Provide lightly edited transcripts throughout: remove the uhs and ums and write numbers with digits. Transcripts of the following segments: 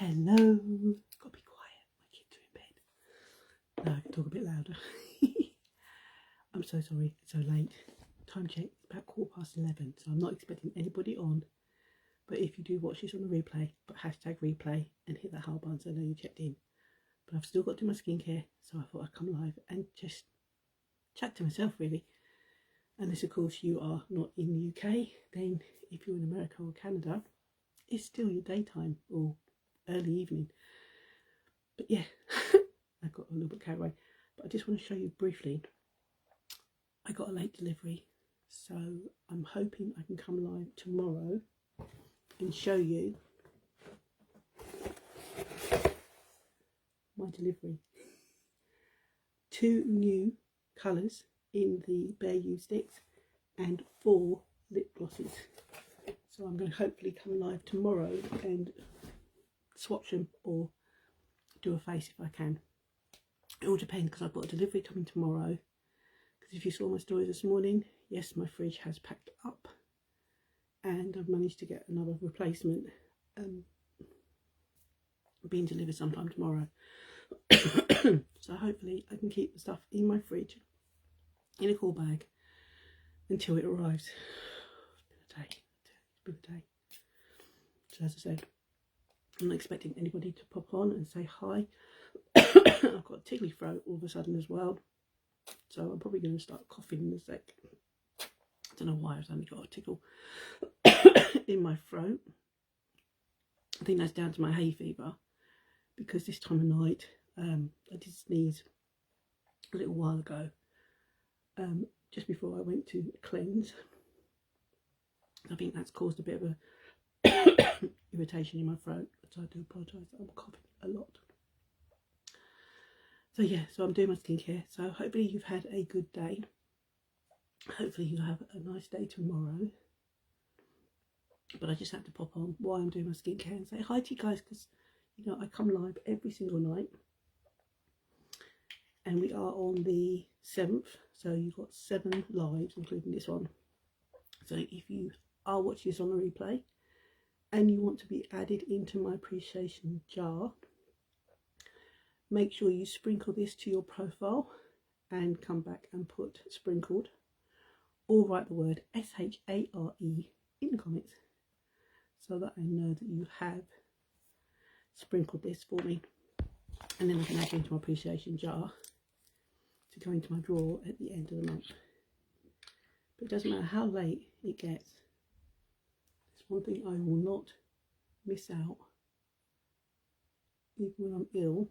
Hello. Gotta be quiet. My kids are in bed. No, I can talk a bit louder. I'm so sorry it's so late. Time check, it's about 11:15, so I'm not expecting anybody on. But if you do watch this on the replay, put #replay and hit that heart button so I know you checked in. But I've still got to do my skincare, so I thought I'd come live and just chat to myself really. Unless of course you are not in the UK, then if you're in America or Canada, it's still your daytime or early evening. But yeah, I got a little bit carried away. But I just want to show you briefly. I got a late delivery, so I'm hoping I can come live tomorrow and show you my delivery. 2 new colours in the Bare You sticks and 4 lip glosses. So I'm going to hopefully come live tomorrow and swatch them or do a face if I can. It all depends because I've got a delivery coming tomorrow. Because if you saw my story this morning, yes, my fridge has packed up and I've managed to get another replacement being delivered sometime tomorrow. So hopefully I can keep the stuff in my fridge in a cool bag until it arrives. It's been a day. So as I said, I'm not expecting anybody to pop on and say hi. I've got a tickly throat all of a sudden as well, so I'm probably going to start coughing in a sec. I don't know why I've suddenly got a tickle in my throat. I think that's down to my hay fever, because this time of night I did sneeze a little while ago, just before I went to cleanse. I think that's caused a bit of a irritation in my throat, so I do apologise. I'm coughing a lot. So yeah, so I'm doing my skincare, so hopefully you've had a good day. Hopefully you'll have a nice day tomorrow. But I just had to pop on while I'm doing my skincare and say hi to you guys, because you know I come live every single night. And we are on the 7th, so you've got 7 lives, including this one. So if you are watching this on the replay and you want to be added into my appreciation jar, make sure you sprinkle this to your profile and come back and put sprinkled, or write the word SHARE in the comments so that I know that you have sprinkled this for me, and then I can add you into my appreciation jar to go into my drawer at the end of the month. But it doesn't matter how late it gets, there's one thing I will not miss out, even when I'm ill,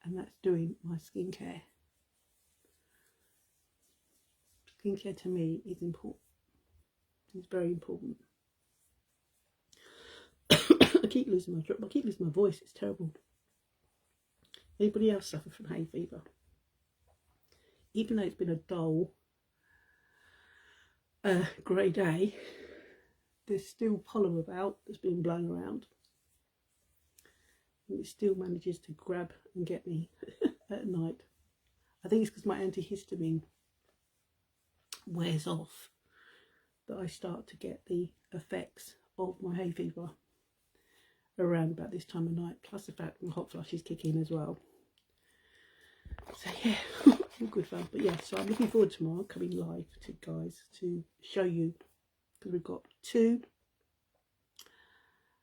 and that's doing my skincare. Skincare to me is important. It's very important. I keep losing my throat. I keep losing my voice. It's terrible. Anybody else suffer from hay fever? Even though it's been a dull, grey day, there's still pollen about that's being blown around. And it still manages to grab and get me at night. I think it's because my antihistamine wears off that I start to get the effects of my hay fever around about this time of night, plus the fact my hot flushes kick in as well. So yeah, all good fun. But yeah, so I'm looking forward to tomorrow coming live to guys to show you, because we've got 2.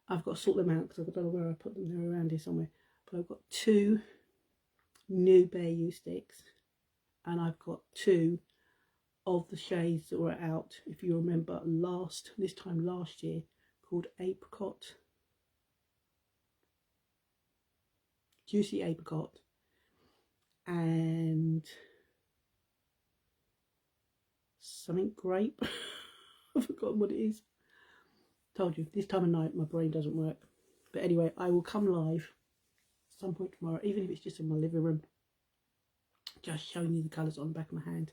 I've got to sort them out because I don't know where I put them. They're around here somewhere. But I've got 2 new Bare You sticks, and I've got 2 of the shades that were out, if you remember, this time last year, called Apricot, Juicy Apricot, and something grape. I've forgotten what it is. Told you, this time of night my brain doesn't work. But anyway, I will come live at some point tomorrow, even if it's just in my living room, just showing you the colours on the back of my hand,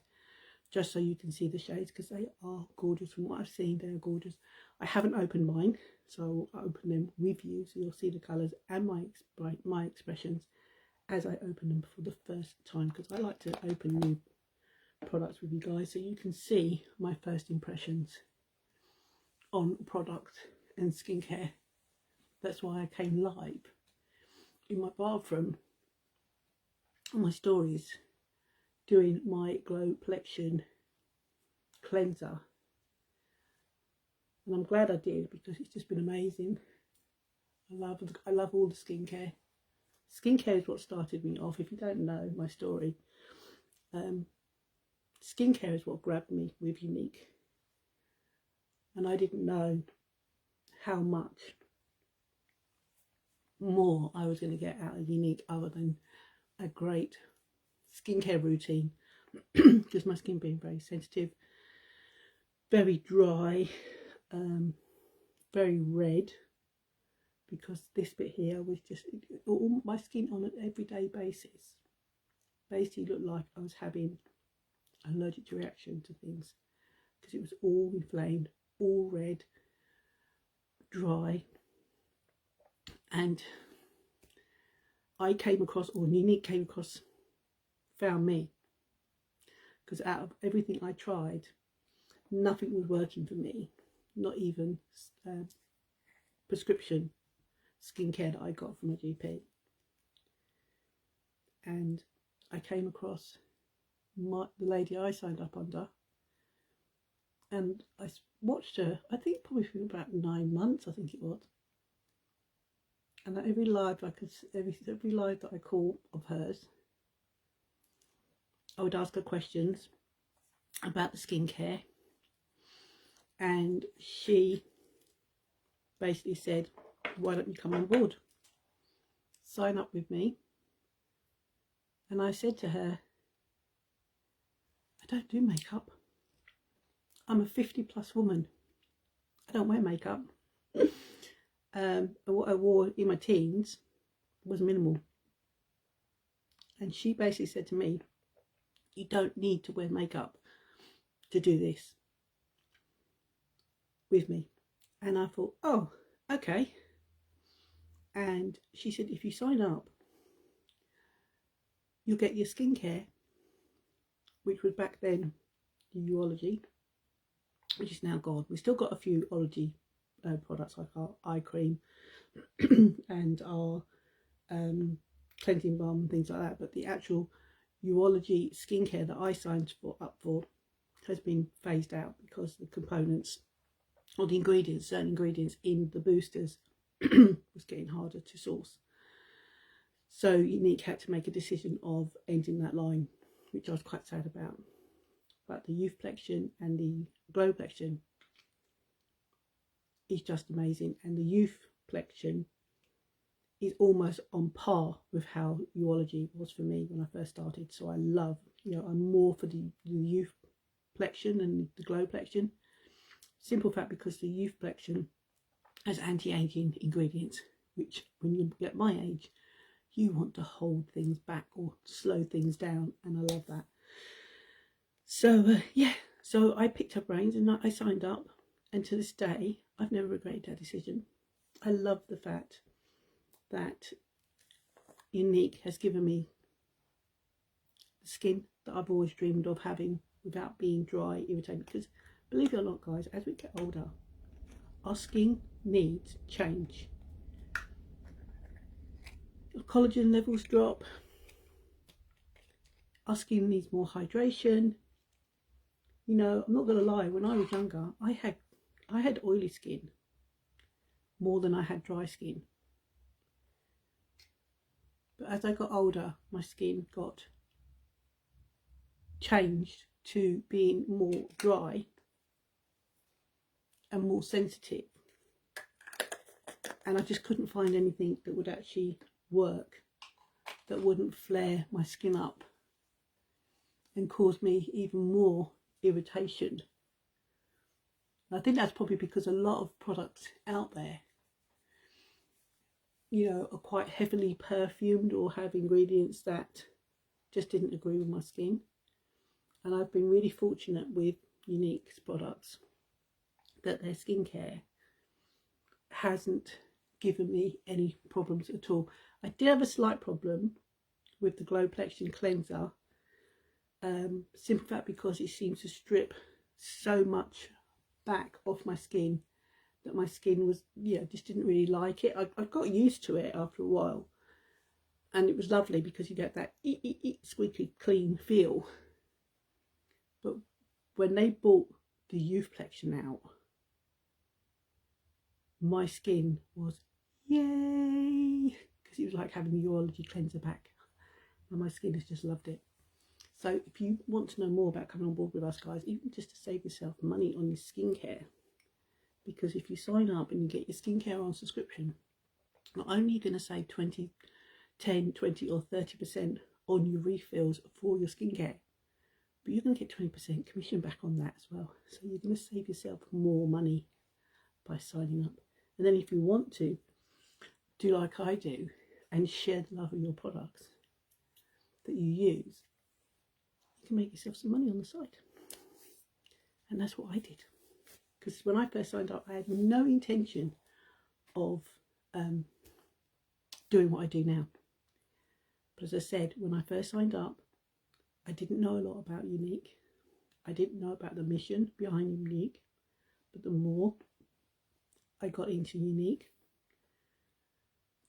just so you can see the shades, because they are gorgeous. From what I've seen, they're gorgeous. I haven't opened mine, so I'll open them with you, so you'll see the colours and my expressions as I open them for the first time, because I like to open new products with you guys so you can see my first impressions on product and skincare That's why I came live in my bathroom on my stories doing my Glow Collection cleanser. And I'm glad I did, because it's just been amazing. I love all the skincare. Skincare is what started me off. If you don't know my story, skincare is what grabbed me with Unique. And I didn't know how much more I was going to get out of Unique other than a great skincare routine, because my skin being very sensitive, very dry, very red, because this bit here was just all my skin on an everyday basis basically looked like I was having an allergic reaction to things, because it was all inflamed, all red, dry. And I came across, or Unique came across, found me, because out of everything I tried, nothing was working for me, not even prescription skincare that I got from a GP. And I came across the lady I signed up under, and I watched her, I think probably for about 9 months, I think it was. And at every live every live that I call of hers, I would ask her questions about the skincare, and she basically said, why don't you come on board, sign up with me? And I said to her, I don't do makeup. I'm a 50+ woman. I don't wear makeup. What I wore in my teens was minimal. And she basically said to me, you don't need to wear makeup to do this with me. And I thought, oh, okay. And she said, if you sign up, you'll get your skincare, which was back then the Urology, which is now gone. We've still got a few Ology products, like our eye cream and our cleansing balm and things like that, but the actual Urology skincare that I signed up for has been phased out, because the components or the ingredients, certain ingredients in the boosters was getting harder to source. So Unique had to make a decision of ending that line, which I was quite sad about. But the Youth Collection and the Glow Collection is just amazing, and the Youth Collection is almost on par with how Urology was for me when I first started. So I love, I'm more for the Youth Collection and the Glow Collection. Simple fact, because the Youth Collection has anti-aging ingredients, which when you get my age, you want to hold things back or slow things down, and I love that. So yeah, so I picked up brains and I signed up, and to this day I've never regretted that decision. I love the fact that Unique has given me the skin that I've always dreamed of having, without being dry, irritated. Because believe it or not, guys, as we get older, our skin needs change. Our collagen levels drop, our skin needs more hydration. I'm not going to lie, when I was younger, I had oily skin more than I had dry skin. But as I got older, my skin got changed to being more dry and more sensitive. And I just couldn't find anything that would actually work, that wouldn't flare my skin up and cause me even more irritation. And I think that's probably because a lot of products out there, are quite heavily perfumed or have ingredients that just didn't agree with my skin. And I've been really fortunate with Unique's products that their skincare hasn't given me any problems at all. I did have a slight problem with the Glow Collection cleanser, simple fact because it seems to strip so much back off my skin that my skin was, just didn't really like it. I got used to it after a while, and it was lovely because you get that squeaky clean feel. But when they brought the Youth Collection out, my skin was yay, because it was like having the Urology cleanser back, and my skin has just loved it. So if you want to know more about coming on board with us, guys, even just to save yourself money on your skincare, because if you sign up and you get your skincare on subscription, not only are you going to save 10, 20 or 30% on your refills for your skincare, but you're going to get 20% commission back on that as well. So you're going to save yourself more money by signing up. And then if you want to do like I do and share the love of your products that you use, you can make yourself some money on the side. And that's what I did. Because when I first signed up, I had no intention of doing what I do now. But as I said, when I first signed up, I didn't know a lot about Unique. I didn't know about the mission behind Unique. But the more I got into Unique,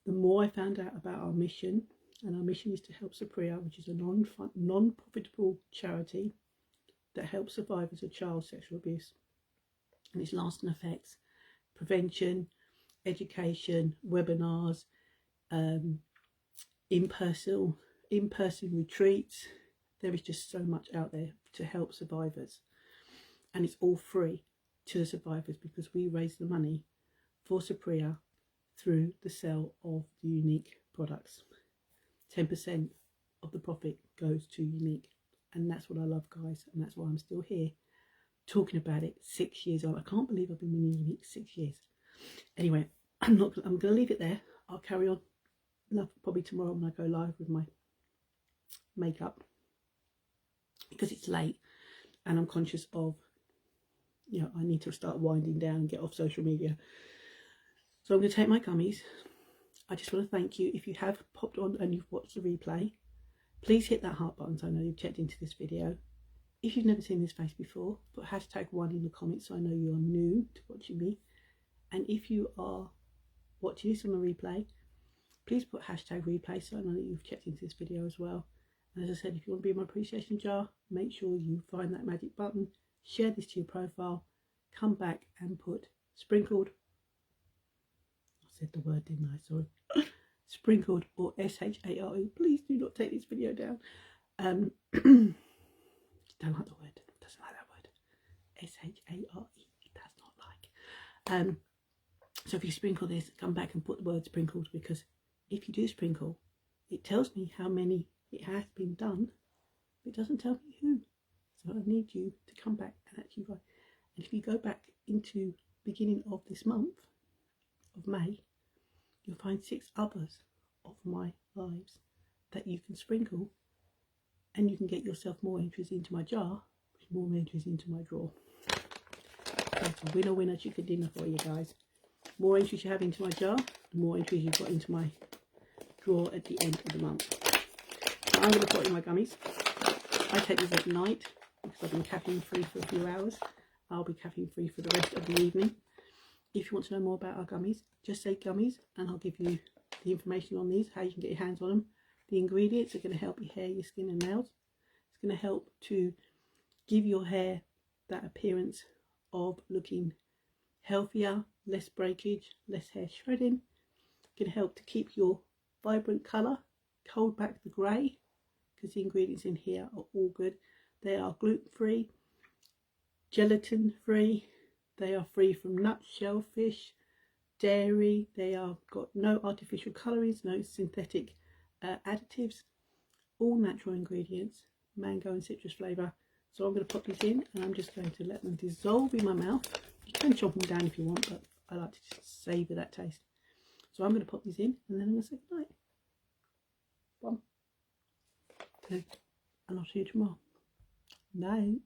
the more I found out about our mission. And our mission is to help Supriya, which is a non-profitable charity that helps survivors of child sexual abuse and its lasting effects, prevention, education, webinars, in-person retreats. There is just so much out there to help survivors, and it's all free to the survivors because we raise the money for Supriya through the sale of the Unique products. 10% of the profit goes to Unique, and that's what I love, guys, and that's why I'm still here talking about it 6 years on. I can't believe I've been in Unique 6 years. Anyway, I'm going to leave it there. I'll carry on probably tomorrow when I go live with my makeup, because it's late and I'm conscious of, I need to start winding down and get off social media. So I'm going to take my gummies. I just want to thank you. If you have popped on and you've watched the replay, please hit that heart button so I know you've checked into this video. If you've never seen this face before, put #1 in the comments so I know you are new to watching me. And if you are watching this on the replay, please put #replay so I know that you've checked into this video as well. And as I said, if you want to be in my appreciation jar, make sure you find that magic button, share this to your profile, come back and put sprinkled, I said the word, didn't I? Sorry. Sprinkled or SHARE. Please do not take this video down. Don't like the word. Doesn't like that word. SHARE. It does not like. So if you sprinkle this, come back and put the word sprinkled, because if you do sprinkle, it tells me how many it has been done. It doesn't tell me who. So I need you to come back and actually write. And if you go back into beginning of this month of May, you'll find 6 others of my lives that you can sprinkle, and you can get yourself more entries into my jar, more entries into my drawer. That's a winner chicken dinner for you guys. More entries you have into my jar, the more entries you've got into my drawer at the end of the month. So I'm going to put in my gummies. I take these at night because I've been caffeine free for a few hours. I'll be caffeine free for the rest of the evening. If you want to know more about our gummies, just say gummies and I'll give you the information on these, how you can get your hands on them. The ingredients are going to help your hair, your skin and nails. It's going to help to give your hair that appearance of looking healthier, less breakage, less hair shredding. It's going to help to keep your vibrant colour, hold back the grey, because the ingredients in here are all good. They are gluten-free, gelatin-free. They are free from nuts, shellfish, dairy. They are got no artificial colourings, no synthetic additives, all natural ingredients, mango and citrus flavour. So I'm going to pop these in and I'm just going to let them dissolve in my mouth. You can chop them down if you want, but I like to just savour that taste. So I'm going to pop these in and then I'm going to say goodnight. 1, 2, and I'll see you tomorrow. Night.